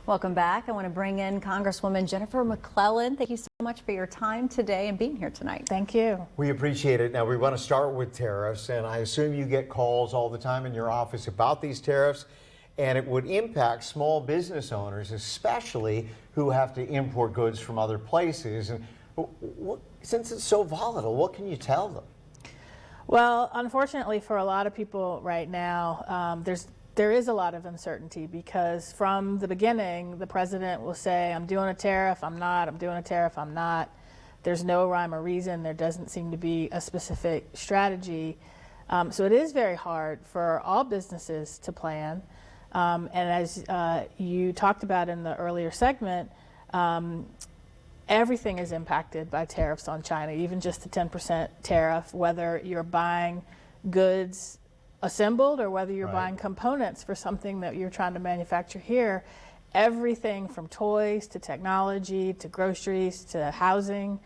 Welcome back. I want to bring in Congresswoman Jennifer McClellan. Thank you so much for your time today and being here tonight. Thank you. We appreciate it. Now, we want to start with tariffs, and I assume you get calls all the time in your office about these tariffs, and it would impact small business owners, especially who have to import goods from other places. And since it's so volatile, what can you tell them? Well, unfortunately for a lot of people right now, there is a lot of uncertainty because from the beginning, the president will say, I'm doing a tariff, I'm not, I'm doing a tariff, I'm not. There's no rhyme or reason. There doesn't seem to be a specific strategy. So it is very hard for all businesses to plan. And as you talked about in the earlier segment, everything is impacted by tariffs on China, even just the 10% tariff, whether you're buying goods assembled or whether you're buying components for something that you're trying to manufacture here. Everything from toys to technology to groceries to housing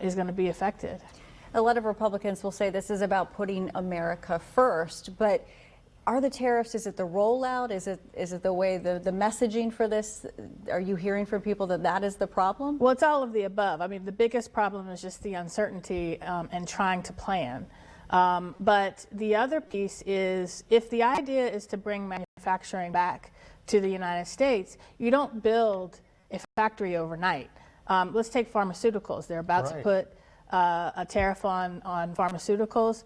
is going to be affected. A lot of Republicans will say this is about putting America first, but are the tariffs, is it the rollout? Is it the way, the messaging for this? Are you hearing from people that that is the problem? Well, it's all of the above. I mean, the biggest problem is just the uncertainty and trying to plan. But the other piece is if the idea is to bring manufacturing back to the United States, you don't build a factory overnight. Let's take pharmaceuticals. They're about to put a tariff on pharmaceuticals.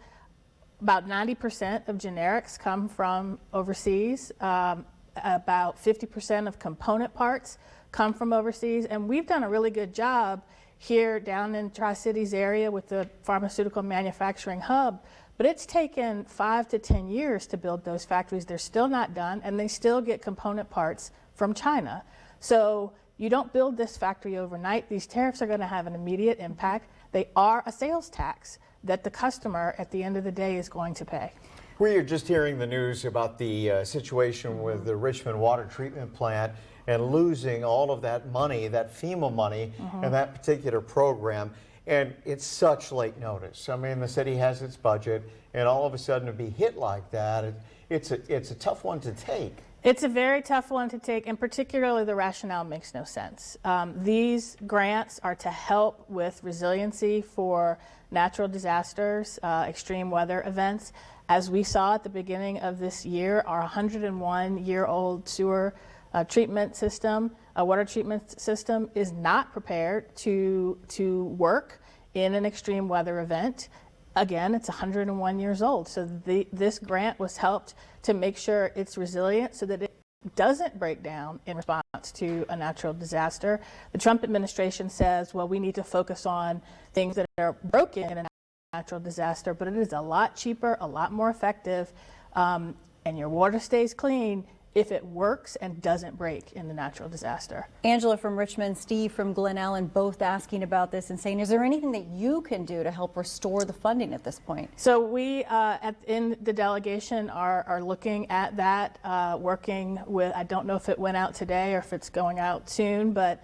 About 90% of generics come from overseas. About 50% of component parts come from overseas. And we've done a really good job here down in Tri-Cities area with the pharmaceutical manufacturing hub. But it's taken 5 to 10 years to build those factories. They're still not done, and they still get component parts from China. So you don't build this factory overnight. These tariffs are going to have an immediate impact. They are a sales tax that the customer at the end of the day is going to pay. We are just hearing the news about the situation with the Richmond water treatment plant and losing all of that money, that FEMA money, and that particular program. And it's such late notice. I mean, the city has its budget, and all of a sudden to be hit like that, it's a tough one to take. It's a very tough one to take, and particularly the rationale makes no sense. These grants are to help with resiliency for natural disasters, extreme weather events. As we saw at the beginning of this year, our 101-year-old sewer treatment system, water treatment system, is not prepared to work in an extreme weather event. Again, it's 101 years old, so this grant was helped to make sure it's resilient so that it doesn't break down in response to a natural disaster. The Trump administration says, well, we need to focus on things that are broken in a natural disaster, but it is a lot cheaper, a lot more effective, and your water stays clean if it works and doesn't break in the natural disaster. Angela from Richmond, Steve from Glen Ellen, both asking about this and saying, is there anything that you can do to help restore the funding at this point? So we in the delegation are looking at that, working with, I don't know if it went out today or if it's going out soon, but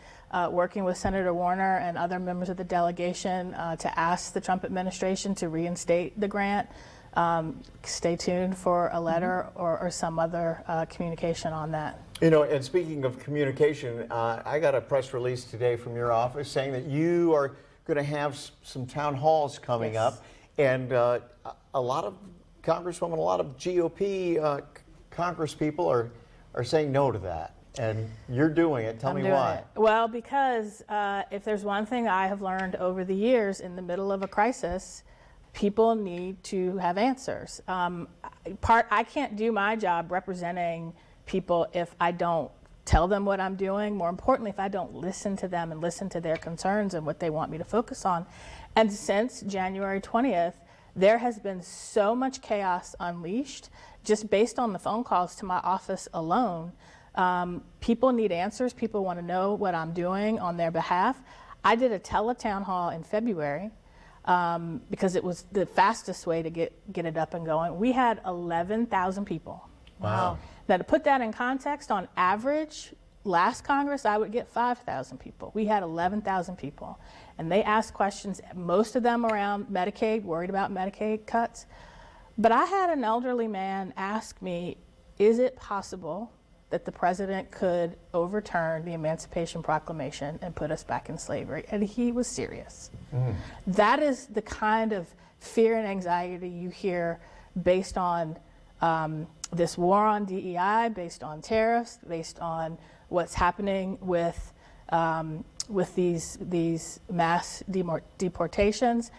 working with Senator Warner and other members of the delegation to ask the Trump administration to reinstate the grant. Stay tuned for a letter or some other communication on that. You know, and speaking of communication, I got a press release today from your office saying that you are going to have some town halls coming up, and a lot of Congresswomen, a lot of GOP Congress people are saying no to that. And you're doing it. Tell me why. Well, because if there's one thing I have learned over the years, in the middle of a crisis, people need to have answers. I can't do my job representing people if I don't tell them what I'm doing. More importantly, if I don't listen to them and listen to their concerns and what they want me to focus on. And since January 20th, there has been so much chaos unleashed just based on the phone calls to my office alone. People need answers. People want to know what I'm doing on their behalf. I did a tele-town hall in February. Because it was the fastest way to get it up and going. We had 11,000 people. Wow. Now, to put that in context, on average, last Congress, I would get 5,000 people. We had 11,000 people. And they asked questions, most of them around Medicaid, worried about Medicaid cuts. But I had an elderly man ask me, is it possible that the president could overturn the Emancipation Proclamation and put us back in slavery. And he was serious. That is the kind of fear and anxiety you hear based on this war on DEI, based on tariffs, based on what's happening with these mass deportations.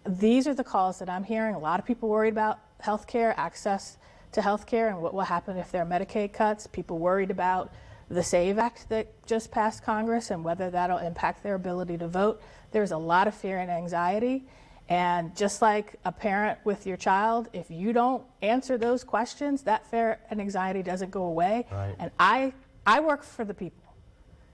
These are the calls that I'm hearing. A lot of people worried about healthcare, access to healthcare, and what will happen if there are Medicaid cuts. People worried about the SAVE Act that just passed Congress and whether that'll impact their ability to vote. There's a lot of fear and anxiety. And just like a parent with your child, if you don't answer those questions, that fear and anxiety doesn't go away. Right. And I work for the people.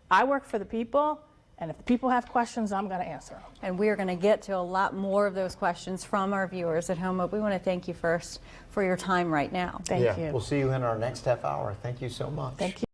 I work for the people, and if the people have questions, I'm going to answer them. And we are going to get to a lot more of those questions from our viewers at home, but we want to thank you first for your time right now. Thank you. We'll see you in our next half hour. Thank you so much. Thank you.